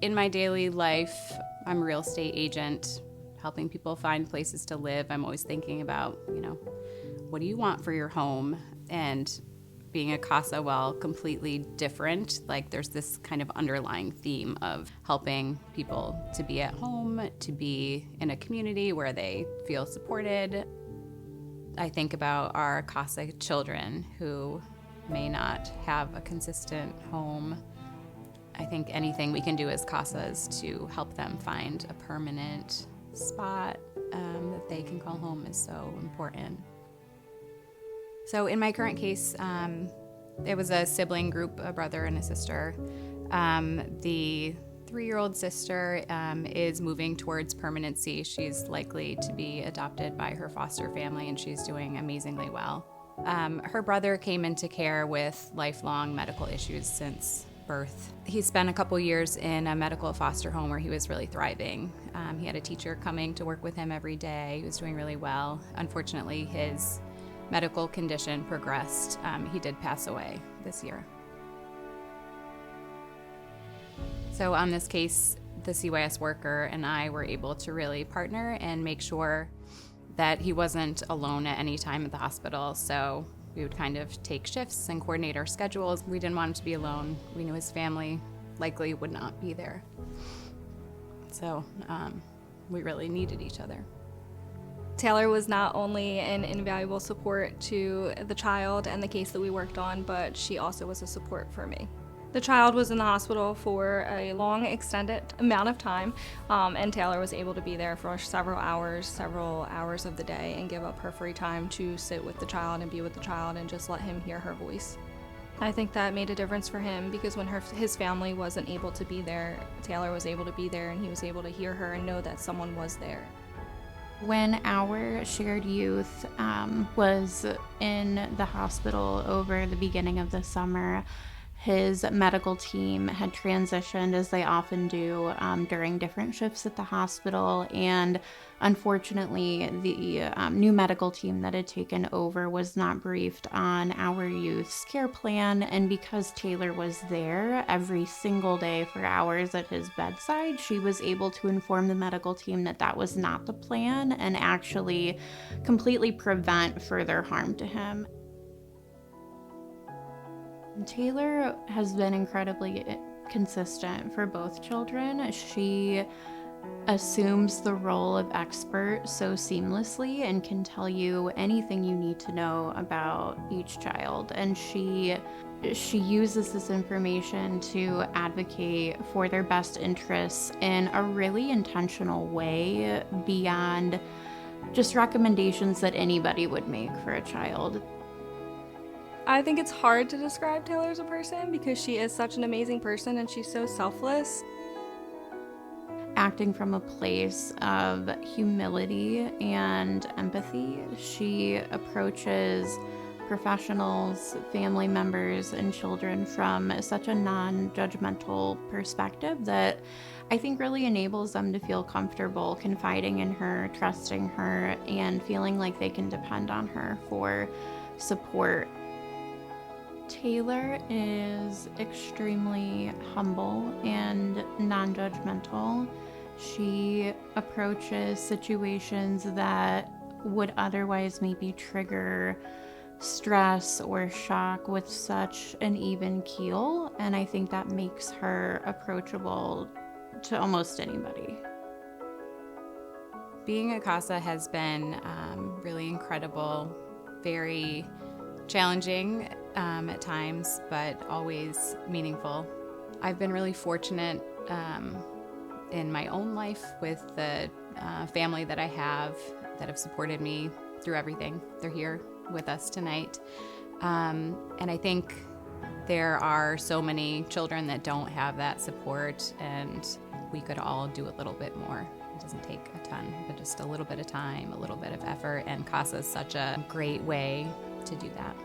In my daily life, I'm a real estate agent, helping people find places to live. I'm always thinking about, what do you want for your home? And being a CASA, well, completely different. Like there's this kind of underlying theme of helping people to be at home, to be in a community where they feel supported. I think about our CASA children who may not have a consistent home. I think anything we can do as CASAs to help them find a permanent spot that they can call home is so important. So in my current case, it was a sibling group, a brother and a sister. The 3-year-old sister is moving towards permanency. She's likely to be adopted by her foster family, and she's doing amazingly well. Her brother came into care with lifelong medical issues since birth. He spent a couple years in a medical foster home where he was really thriving. He had a teacher coming to work with him every day. He was doing really well. Unfortunately, his medical condition progressed. He did pass away this year. So on this case, the CYS worker and I were able to really partner and make sure that he wasn't alone at any time at the hospital. So we would kind of take shifts and coordinate our schedules. We didn't want him to be alone. We knew his family likely would not be there. So we really needed each other. Tayler was not only an invaluable support to the child and the case that we worked on, but she also was a support for me. The child was in the hospital for a long, extended amount of time, and Tayler was able to be there for several hours of the day and give up her free time to sit with the child and be with the child and just let him hear her voice. I think that made a difference for him because when his family wasn't able to be there, Tayler was able to be there and he was able to hear her and know that someone was there. When our shared youth was in the hospital over the beginning of the summer, his medical team had transitioned, as they often do, during different shifts at the hospital, and unfortunately the new medical team that had taken over was not briefed on our youth's care plan, and because Tayler was there every single day for hours at his bedside, she was able to inform the medical team that that was not the plan and actually completely prevent further harm to him. Tayler has been incredibly consistent for both children. She assumes the role of expert so seamlessly and can tell you anything you need to know about each child. And she uses this information to advocate for their best interests in a really intentional way beyond just recommendations that anybody would make for a child. I think it's hard to describe Tayler as a person because she is such an amazing person and she's so selfless. Acting from a place of humility and empathy, she approaches professionals, family members, and children from such a non-judgmental perspective that I think really enables them to feel comfortable confiding in her, trusting her, and feeling like they can depend on her for support. Tayler is extremely humble and non-judgmental. She approaches situations that would otherwise maybe trigger stress or shock with such an even keel, and I think that makes her approachable to almost anybody. Being a CASA has been really incredible, very challenging at times, but always meaningful. I've been really fortunate in my own life with the family that I have that have supported me through everything. They're here with us tonight. And I think there are so many children that don't have that support, and we could all do a little bit more. It doesn't take a ton, but just a little bit of time, a little bit of effort, and CASA is such a great way to do that.